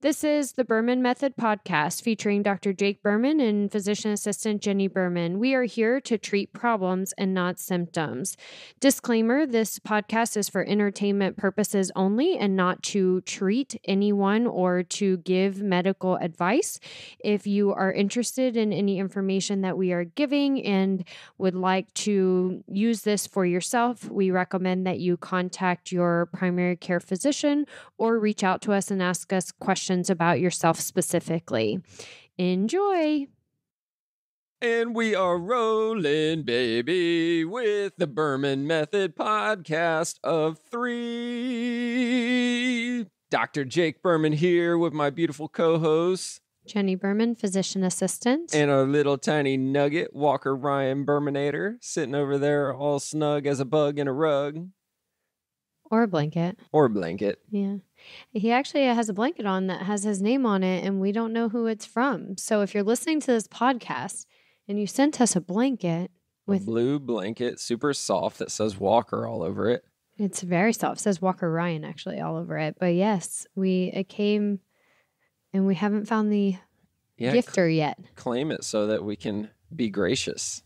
This is the Berman Method podcast featuring Dr. Jake Berman and physician assistant Jenny Berman. We are here to treat problems and not symptoms. Disclaimer, this podcast is for entertainment purposes only and not to treat anyone or to give medical advice. If you are interested in any information that we are giving and would like to use this for yourself, we recommend that you contact your primary care physician or reach out to us and ask us questions about yourself specifically. Enjoy. And we are rolling, baby, with the Berman Method podcast of 3. Dr. Jake Berman here with my beautiful co-host, Jenny Berman, physician assistant. and our little tiny nugget, Walker Ryan Bermanator, sitting over there all snug as a bug in a rug. Or a blanket. Or a blanket. Yeah. He actually has a blanket on that has his name on it, and we don't know who it's from. So if you're listening to this podcast and you sent us a blanket with a blue blanket, super soft, that says Walker all over it. It's very soft. It says Walker Ryan actually all over it. But yes, it came and we haven't found the gifter yet. Claim it so that we can be gracious.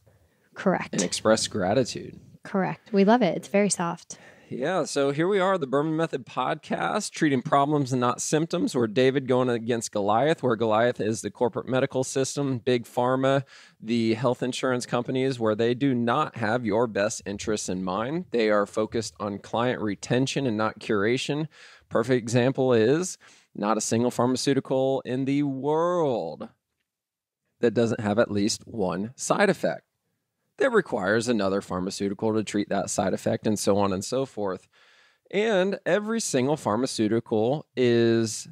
Correct. And express gratitude. Correct. We love it. It's very soft. Yeah, so here we are, the Berman Method podcast, treating problems and not symptoms. We're David going against Goliath, where Goliath is the corporate medical system, big pharma, the health insurance companies, where they do not have your best interests in mind. They are focused on client retention and not curation. Perfect example is not a single pharmaceutical in the world that doesn't have at least one side effect that requires another pharmaceutical to treat that side effect, and so on and so forth. And every single pharmaceutical is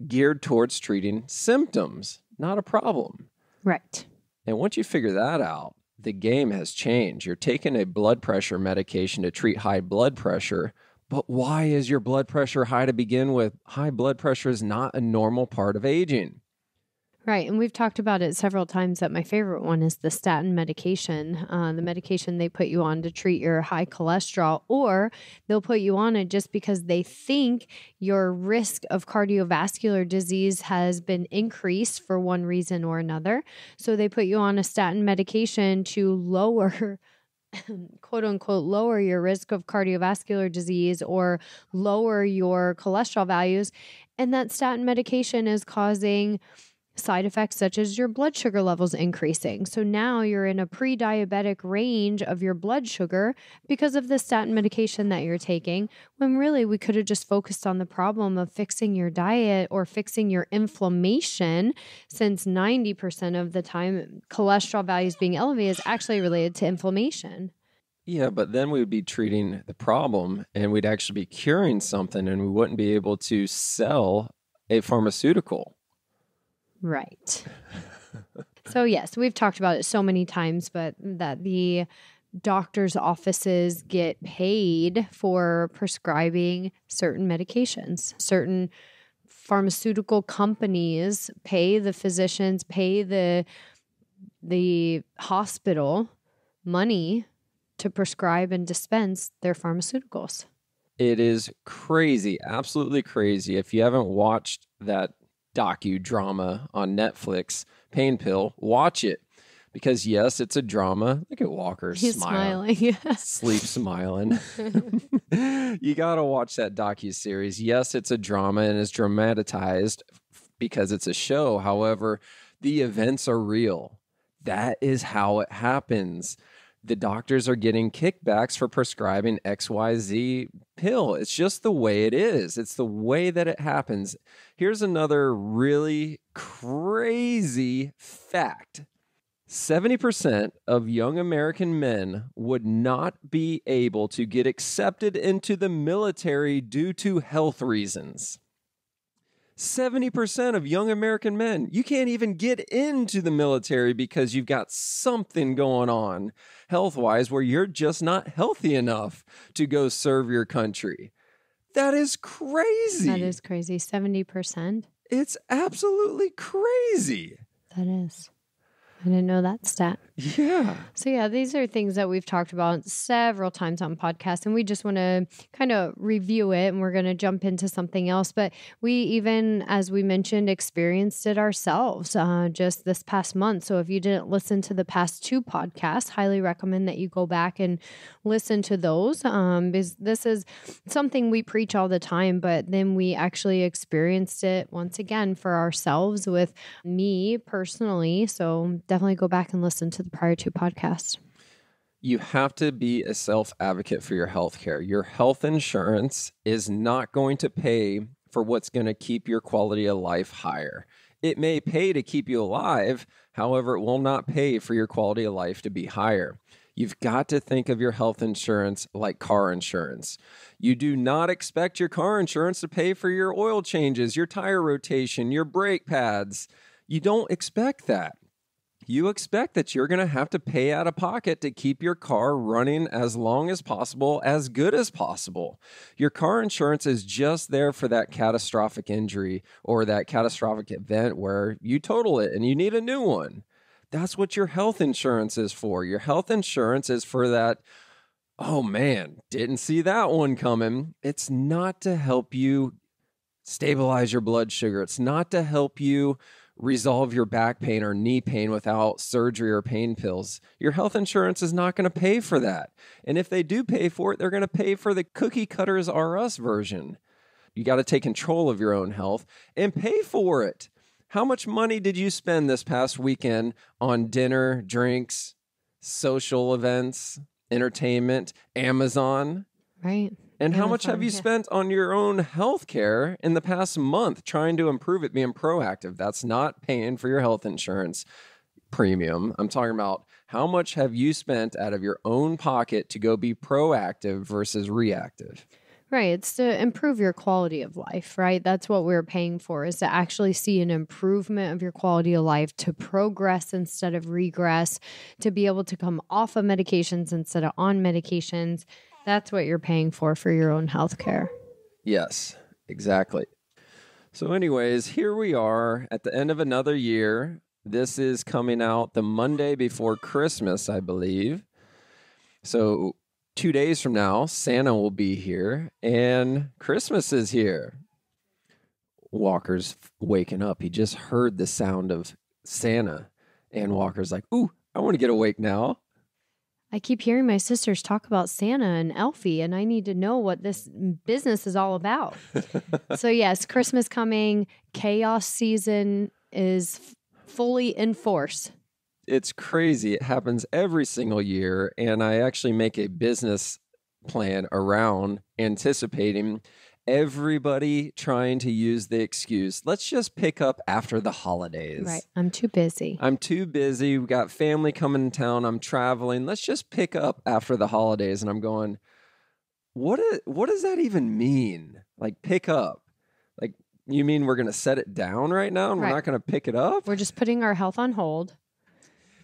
geared towards treating symptoms, not a problem. Right. And once you figure that out, the game has changed. You're taking a blood pressure medication to treat high blood pressure, but why is your blood pressure high to begin with? High blood pressure is not a normal part of aging. Right. And we've talked about it several times that my favorite one is the statin medication, the medication they put you on to treat your high cholesterol, or they'll put you on it just because they think your risk of cardiovascular disease has been increased for one reason or another. So they put you on a statin medication to lower quote unquote, lower your risk of cardiovascular disease or lower your cholesterol values. And that statin medication is causing side effects such as your blood sugar levels increasing. So now you're in a pre-diabetic range of your blood sugar because of the statin medication that you're taking, when really we could have just focused on the problem of fixing your diet or fixing your inflammation, since 90% of the time cholesterol values being elevated is actually related to inflammation. Yeah, but then we would be treating the problem and we'd actually be curing something, and we wouldn't be able to sell a pharmaceutical. Right. So yes, we've talked about it so many times, but that the doctor's offices get paid for prescribing certain medications. Certain pharmaceutical companies pay the physicians, pay the hospital money to prescribe and dispense their pharmaceuticals. It is crazy, absolutely crazy. If you haven't watched that docudrama on Netflix, Pain Pill, watch it. Because yes, it's a drama. Look at Walker. He's smiling. Yeah. Sleep smiling. You got to watch that docuseries. Yes, it's a drama and it's dramatized because it's a show. However, the events are real. That is how it happens. The doctors are getting kickbacks for prescribing XYZ pill. It's just the way it is. It's the way that it happens. Here's another really crazy fact. 70% of young American men would not be able to get accepted into the military due to health reasons. 70% of young American men, you can't even get into the military because you've got something going on health-wise where you're just not healthy enough to go serve your country. That is crazy. That is crazy. 70%. It's absolutely crazy. That is. I didn't know that stat. Yeah. So yeah, these are things that we've talked about several times on podcasts, and we just want to kind of review it, and we're going to jump into something else. But we even, as we mentioned, experienced it ourselves just this past month. So if you didn't listen to the past 2 podcasts, highly recommend that you go back and listen to those, because this is something we preach all the time, but then we actually experienced it once again for ourselves with me personally. So definitely go back and listen to the prior 2 podcasts. You have to be a self-advocate for your health care. Your health insurance is not going to pay for what's going to keep your quality of life higher. It may pay to keep you alive. However, it will not pay for your quality of life to be higher. You've got to think of your health insurance like car insurance. You do not expect your car insurance to pay for your oil changes, your tire rotation, your brake pads. You don't expect that. You expect that you're going to have to pay out of pocket to keep your car running as long as possible, as good as possible. Your car insurance is just there for that catastrophic injury or that catastrophic event where you total it and you need a new one. That's what your health insurance is for. Your health insurance is for that, oh man, didn't see that one coming. It's not to help you stabilize your blood sugar. It's not to help you resolve your back pain or knee pain without surgery or pain pills. Your health insurance is not going to pay for that. And if they do pay for it, they're going to pay for the cookie cutters R Us version. You got to take control of your own health and pay for it. How much money did you spend this past weekend on dinner, drinks, social events, entertainment, Amazon? Right. And how much have you spent on your own health care in the past month trying to improve it, being proactive? That's not paying for your health insurance premium. I'm talking about how much have you spent out of your own pocket to go be proactive versus reactive? Right. It's to improve your quality of life, right? That's what we're paying for, is to actually see an improvement of your quality of life, to progress instead of regress, to be able to come off of medications instead of on medications. That's what you're paying for your own health care. Yes, exactly. So anyways, here we are at the end of another year. This is coming out the Monday before Christmas, I believe. So 2 days from now, Santa will be here and Christmas is here. Walker's waking up. He just heard the sound of Santa and Walker's like, ooh, I want to get awake now. I keep hearing my sisters talk about Santa and Elfie, and I need to know what this business is all about. So yes, Christmas coming, chaos season is fully in force. It's crazy. It happens every single year, and I actually make a business plan around anticipating everybody trying to use the excuse, let's just pick up after the holidays. Right. I'm too busy. We've got family coming in town. I'm traveling. Let's just pick up after the holidays. And I'm going, what does that even mean? Like, pick up? Like, you mean we're going to set it down right now and we're not going to pick it up? We're just putting our health on hold.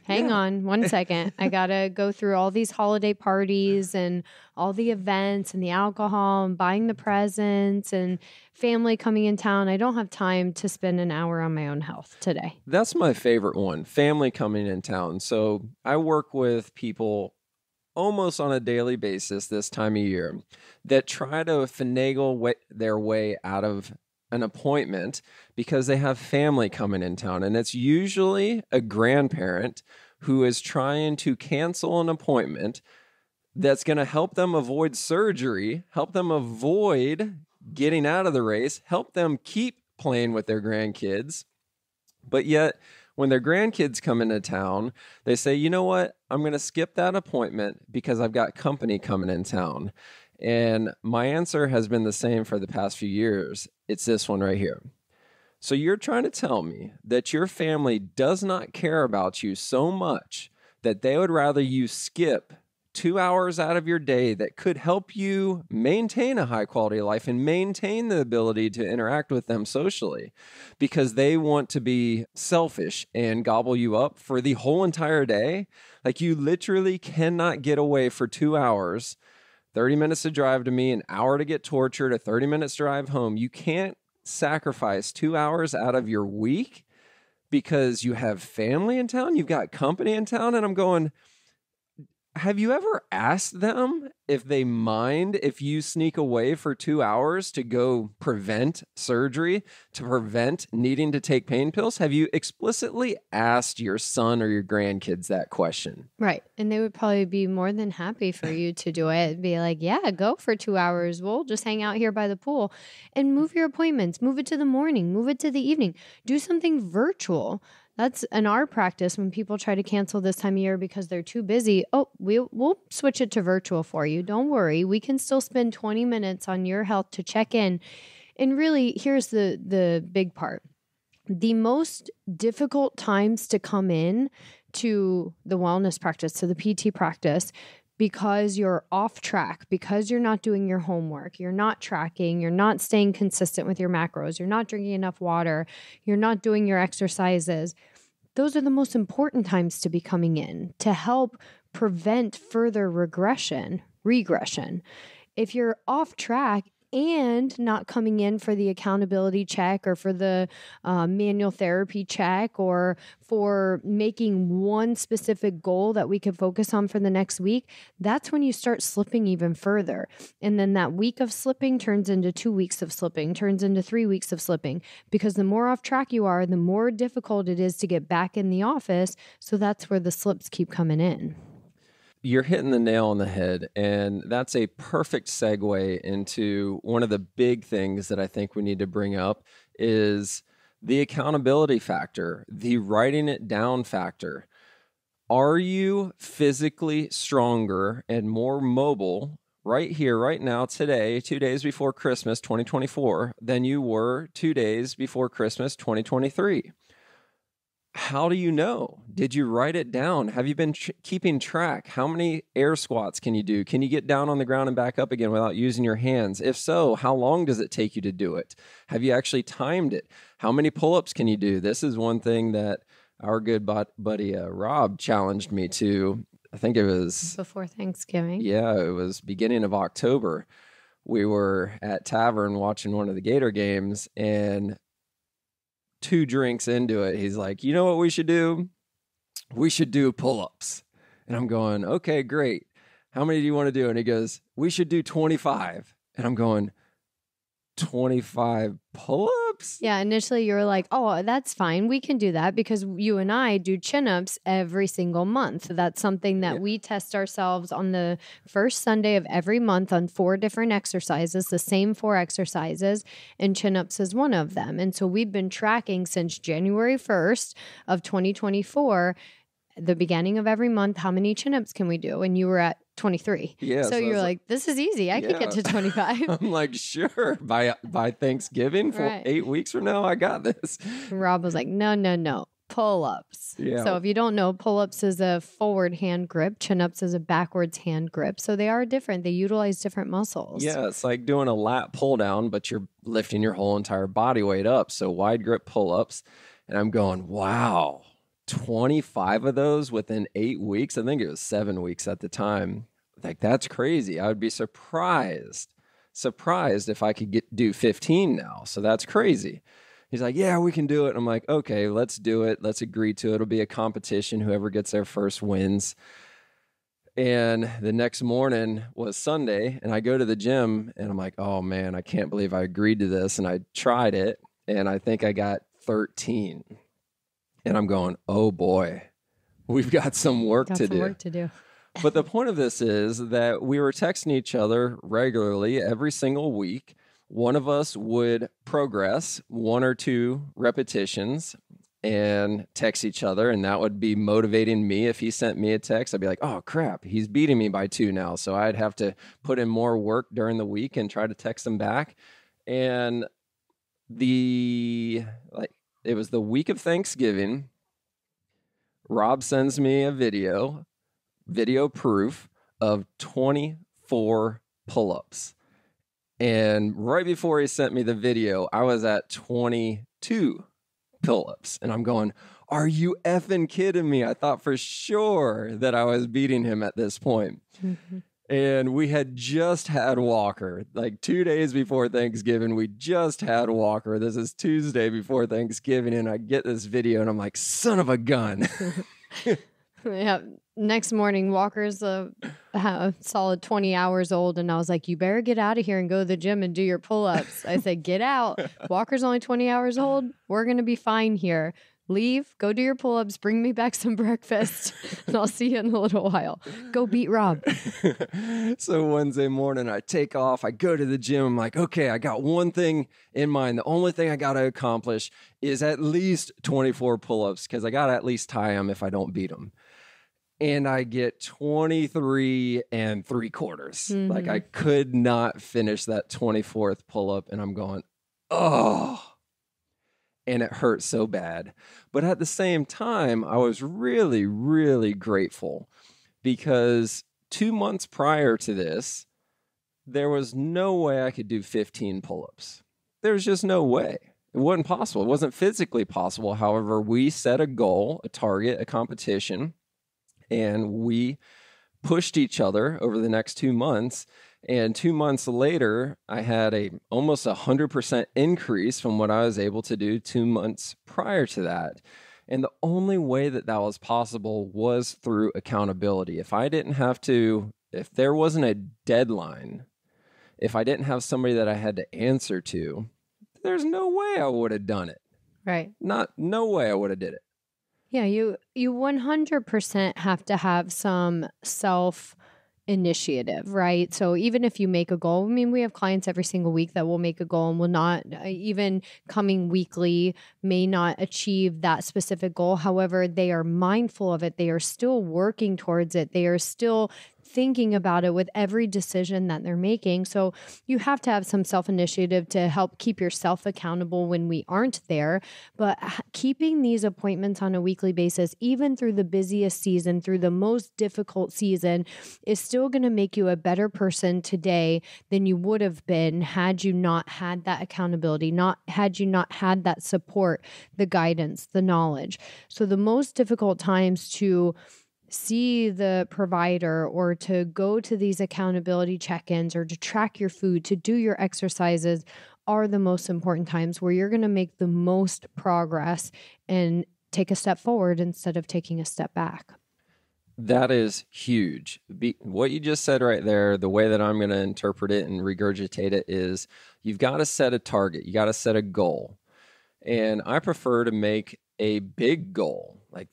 Hang on 1 second. I got to go through all these holiday parties and all the events and the alcohol and buying the presents and family coming in town. I don't have time to spend an hour on my own health today. That's my favorite one, family coming in town. So I work with people almost on a daily basis this time of year that try to finagle their way out of an appointment because they have family coming in town. And it's usually a grandparent who is trying to cancel an appointment that's going to help them avoid surgery, help them avoid getting out of the race, help them keep playing with their grandkids. But yet, when their grandkids come into town, they say, you know what? I'm going to skip that appointment because I've got company coming in town. And my answer has been the same for the past few years. It's this one right here. So you're trying to tell me that your family does not care about you so much that they would rather you skip 2 hours out of your day that could help you maintain a high quality of life and maintain the ability to interact with them socially because they want to be selfish and gobble you up for the whole entire day. Like, you literally cannot get away for 2 hours, 30 minutes to drive to me, an hour to get tortured, a 30 minutes drive home. You can't sacrifice 2 hours out of your week. because you have family in town, you've got company in town. And I'm going, have you ever asked them if they mind if you sneak away for 2 hours to go prevent surgery, to prevent needing to take pain pills? Have you explicitly asked your son or your grandkids that question? Right. And they would probably be more than happy for you to do it. Be like, yeah, go for 2 hours. We'll just hang out here by the pool and move your appointments. Move it to the morning, move it to the evening. Do something virtual. That's in our practice when people try to cancel this time of year because they're too busy. Oh, we'll switch it to virtual for you. Don't worry. We can still spend 20 minutes on your health to check in. And really, here's the big part. The most difficult times to come in to the wellness practice, to the PT practice, because you're off track, because you're not doing your homework, you're not tracking, you're not staying consistent with your macros, you're not drinking enough water, you're not doing your exercises. Those are the most important times to be coming in to help prevent further regression. If you're off track and not coming in for the accountability check or for the manual therapy check or for making one specific goal that we could focus on for the next week, that's when you start slipping even further. And then that week of slipping turns into 2 weeks of slipping, turns into 3 weeks of slipping, because the more off track you are, the more difficult it is to get back in the office. So that's where the slips keep coming in. You're hitting the nail on the head, and that's a perfect segue into one of the big things that I think we need to bring up is the accountability factor, the writing it down factor. Are you physically stronger and more mobile right here, right now, today, 2 days before Christmas 2024, than you were 2 days before Christmas 2023? How do you know? Did you write it down? Have you been keeping track? How many air squats can you do? Can you get down on the ground and back up again without using your hands? If so, how long does it take you to do it? Have you actually timed it? How many pull-ups can you do? This is one thing that our good buddy Rob challenged me to. I think it was before Thanksgiving. Yeah, it was beginning of October. We were at Tavern watching one of the Gator games, and 2 drinks into it, he's like, you know what we should do? We should do pull-ups. And I'm going, okay, great. How many do you want to do? And he goes, we should do 25. And I'm going, 25 pull-ups? Yeah, initially you were like, oh, that's fine. We can do that because you and I do chin-ups every single month. That's something that we test ourselves on the first Sunday of every month on 4 different exercises, the same 4 exercises, and chin-ups is one of them. And so we've been tracking since January 1st of 2024, the beginning of every month, how many chin-ups can we do? And you were at 23. Yeah. So you're like, this is easy. I could get to 25. I'm like, sure. By Thanksgiving, for 8 weeks from now, I got this. Rob was like, no. Pull-ups. Yeah. So if you don't know, pull-ups is a forward hand grip. Chin-ups is a backwards hand grip. So they are different. They utilize different muscles. Yeah, it's like doing a lat pull down, but you're lifting your whole entire body weight up. So wide grip pull-ups. And I'm going, wow. 25 of those within 8 weeks. I think it was 7 weeks at the time. Like, that's crazy. I would be surprised if I could do 15 now. So that's crazy. He's like, yeah, we can do it. I'm like, okay, let's do it. Let's agree to it. It'll be a competition. Whoever gets there first wins. And the next morning was Sunday, and I go to the gym, and I'm like, oh, man, I can't believe I agreed to this. And I tried it, and I think I got 13. And I'm going, oh boy, we've got some work to do. But the point of this is that we were texting each other regularly every single week. One of us would progress 1 or 2 repetitions and text each other. And that would be motivating me. If he sent me a text, I'd be like, oh crap, he's beating me by 2 now. So I'd have to put in more work during the week and try to text him back. And it was the week of Thanksgiving. Rob sends me a video proof of 24 pull-ups. And right before he sent me the video, I was at 22 pull-ups. And I'm going, are you effing kidding me? I thought for sure that I was beating him at this point. Mm-hmm. And we had just had Walker, like 2 days before Thanksgiving. We just had Walker. This is Tuesday before Thanksgiving. And I get this video and I'm like, son of a gun. Yeah. Next morning, Walker's a solid 20 hours old. And I was like, you better get out of here and go to the gym and do your pull-ups. I said, get out. Walker's only 20 hours old. We're going to be fine here. Leave, go do your pull-ups, bring me back some breakfast, and I'll see you in a little while. Go beat Rob. So Wednesday morning, I take off. I go to the gym. I'm like, okay, I got one thing in mind. The only thing I got to accomplish is at least 24 pull-ups because I got to at least tie them if I don't beat them. And I get 23 and 3/4. Mm-hmm. Like I could not finish that 24th pull-up, and I'm going, oh. And it hurt so bad. But at the same time, I was really, really grateful because 2 months prior to this, there was no way I could do 15 pull-ups. There was just no way. It wasn't possible. It wasn't physically possible. However, we set a goal, a target, a competition, and we pushed each other over the next 2 months. And 2 months later, I had almost 100% increase from what I was able to do 2 months prior to that. And the only way that that was possible was through accountability. If there wasn't a deadline, if I didn't have somebody that I had to answer to, there's no way I would have done it. Right. No way I would have did it. Yeah, you 100% have to have some initiative, right? So even if you make a goal, I mean, we have clients every single week that will make a goal and will not, even coming weekly, may not achieve that specific goal. However, they are mindful of it. They are still working towards it. They are still thinking about it with every decision that they're making. So you have to have some self-initiative to help keep yourself accountable when we aren't there. But keeping these appointments on a weekly basis, even through the busiest season, through the most difficult season, is still going to make you a better person today than you would have been had you not had that accountability, had you not had that support, the guidance, the knowledge. So the most difficult times to see the provider or to go to these accountability check-ins or to track your food, to do your exercises are the most important times where you're going to make the most progress and take a step forward instead of taking a step back. That is huge. What you just said right there, the way that I'm going to interpret it and regurgitate it is you've got to set a target. You got to set a goal. And I prefer to make a big goal. Like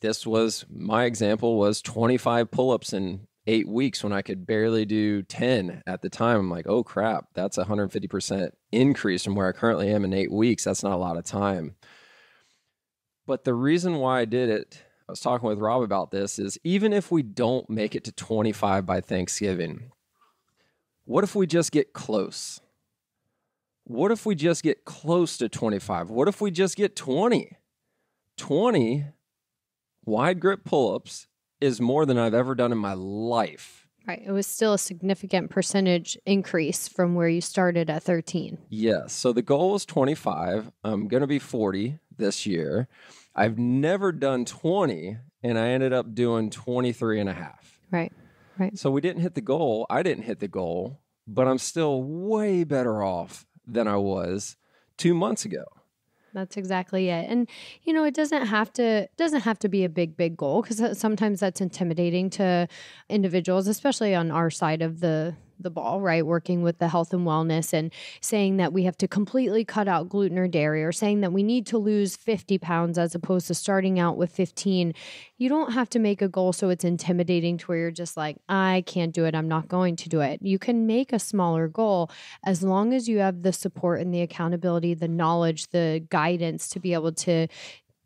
my example was 25 pull-ups in 8 weeks when I could barely do 10 at the time. I'm like, oh crap, that's 150% increase from where I currently am in 8 weeks. That's not a lot of time. But the reason why I did it, I was talking with Rob about this, is even if we don't make it to 25 by Thanksgiving, what if we just get close? What if we just get close to 25? What if we just get 20? 20 wide grip pull-ups is more than I've ever done in my life. Right. It was still a significant percentage increase from where you started at 13. Yes. So the goal was 25. I'm going to be 40 this year. I've never done 20, and I ended up doing 23 and a half. Right. Right. So we didn't hit the goal. I didn't hit the goal, but I'm still way better off than I was 2 months ago. That's exactly it. And, it doesn't have to be a big goal, because sometimes that's intimidating to individuals, especially on our side of the ball, right? Working with the health and wellness and saying that we have to completely cut out gluten or dairy, or saying that we need to lose 50 pounds as opposed to starting out with 15. You don't have to make a goal so it's intimidating to where you're just like, I can't do it. I'm not going to do it. You can make a smaller goal as long as you have the support and the accountability, the knowledge, the guidance to be able to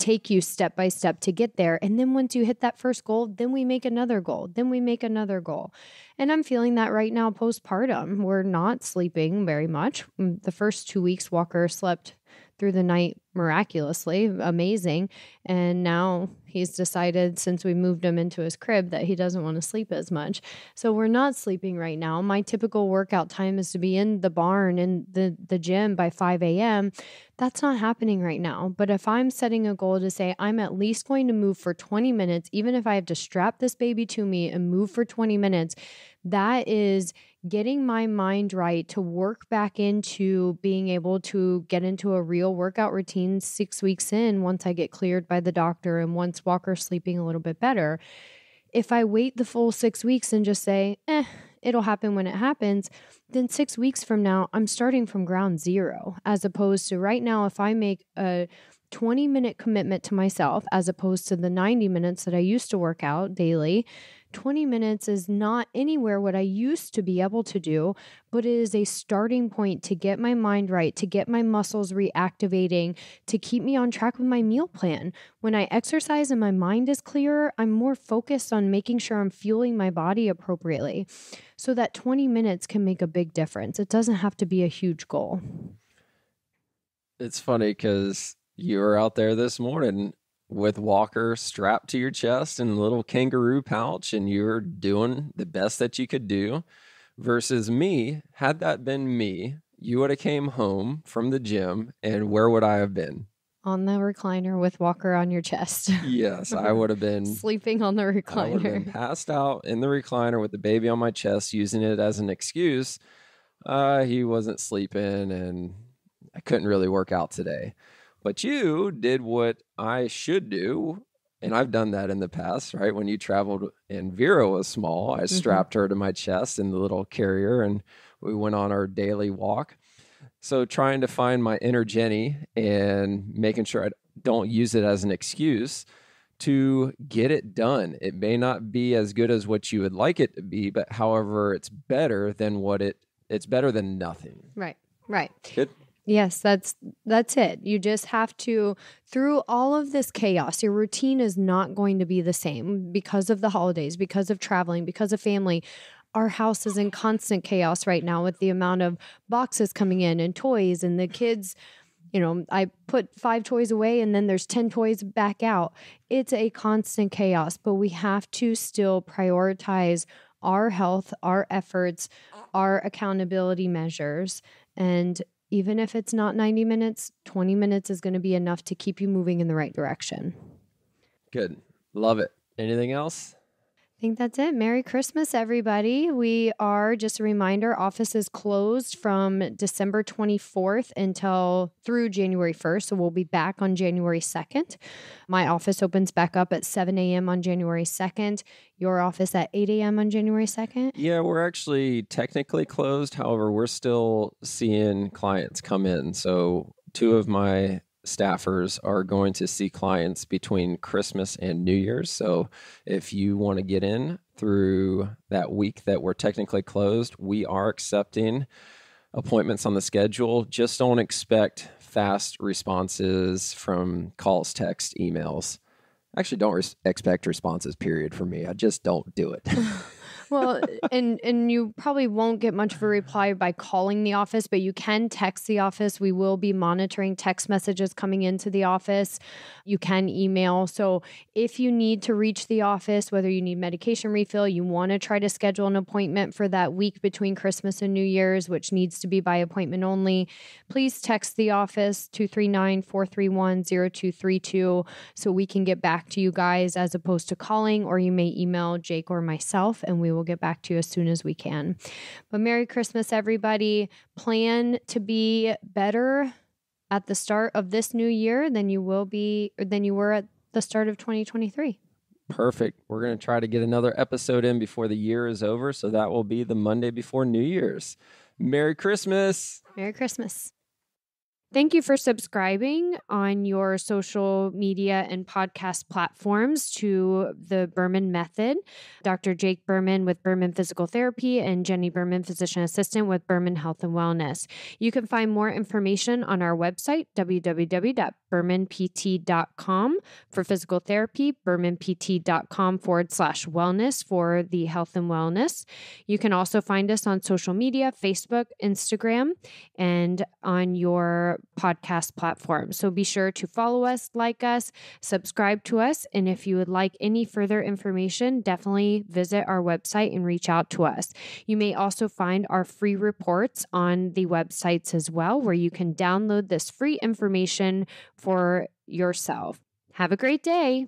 take you step by step to get there. And then once you hit that first goal, then we make another goal. Then we make another goal. And I'm feeling that right now postpartum. We're not sleeping very much. The first 2 weeks, Walker slept through the night miraculously amazing. And now he's decided, since we moved him into his crib, that he doesn't want to sleep as much. So we're not sleeping right now. My typical workout time is to be in the barn in the gym by 5 a.m. That's not happening right now. But if I'm setting a goal to say I'm at least going to move for 20 minutes, even if I have to strap this baby to me and move for 20 minutes, that is getting my mind right to work back into being able to get into a real workout routine 6 weeks in, once I get cleared by the doctor and once Walker's sleeping a little bit better. If I wait the full 6 weeks and just say, it'll happen when it happens, then 6 weeks from now, I'm starting from ground zero, as opposed to right now, if I make a 20-minute commitment to myself, as opposed to the 90 minutes that I used to work out daily, 20 minutes is not anywhere what I used to be able to do, but it is a starting point to get my mind right, to get my muscles reactivating, to keep me on track with my meal plan. When I exercise and my mind is clearer, I'm more focused on making sure I'm fueling my body appropriately. So that 20 minutes can make a big difference. It doesn't have to be a huge goal. It's funny because you were out there this morning with Walker strapped to your chest in a little kangaroo pouch, and you're doing the best that you could do, versus me. Had that been me, you would have came home from the gym, and where would I have been? On the recliner with Walker on your chest. Yes, I would have been sleeping on the recliner. I would have been passed out in the recliner with the baby on my chest, using it as an excuse. He wasn't sleeping and I couldn't really work out today. But you did what I should do, and I've done that in the past, right? When you traveled and Vera was small, I strapped her to my chest in the little carrier, and we went on our daily walk. So trying to find my inner Jenny and making sure I don't use it as an excuse to get it done. It may not be as good as what you would like it to be, but however, it's better than it's better than nothing. Right. Good. Yes, that's it. You just have to, through all of this chaos, your routine is not going to be the same because of the holidays, because of traveling, because of family. Our house is in constant chaos right now with the amount of boxes coming in and toys, and the kids, I put 5 toys away and then there's 10 toys back out. It's a constant chaos, but we have to still prioritize our health, our efforts, our accountability measures. And even if it's not 90 minutes, 20 minutes is going to be enough to keep you moving in the right direction. Good. Love it. Anything else? I think that's it. Merry Christmas, everybody. We are, just a reminder, office is closed from December 24th through January 1st. So we'll be back on January 2nd. My office opens back up at 7 a.m. on January 2nd. Your office at 8 a.m. on January 2nd? Yeah, we're actually technically closed. However, we're still seeing clients come in. So 2 of my staffers are going to see clients between Christmas and New Year's. So if you want to get in through that week that we're technically closed, we are accepting appointments on the schedule. Just don't expect fast responses from calls, text, emails. Actually, don't expect responses, period, for me. I just don't do it. Well, and you probably won't get much of a reply by calling the office, but you can text the office. We will be monitoring text messages coming into the office. You can email. So if you need to reach the office, whether you need medication refill, you want to try to schedule an appointment for that week between Christmas and New Year's, which needs to be by appointment only, please text the office 239-431-0232 so we can get back to you guys, as opposed to calling, or you may email Jake or myself and we will get back to you as soon as we can. But Merry Christmas, everybody. Plan to be better at the start of this new year than you were at the start of 2023. Perfect. We're going to try to get another episode in before the year is over. So that will be the Monday before New Year's. Merry Christmas. Merry Christmas. Thank you for subscribing on your social media and podcast platforms to the Berman Method. Dr. Jake Berman with Berman Physical Therapy and Jenny Berman, Physician Assistant with Berman Health and Wellness. You can find more information on our website, www.bermanmethod.com. bermanpt.com for physical therapy, bermanpt.com/wellness for the health and wellness. You can also find us on social media, Facebook, Instagram, and on your podcast platform. So be sure to follow us, like us, subscribe to us. And if you would like any further information, definitely visit our website and reach out to us. You may also find our free reports on the websites as well, where you can download this free information for yourself. Have a great day.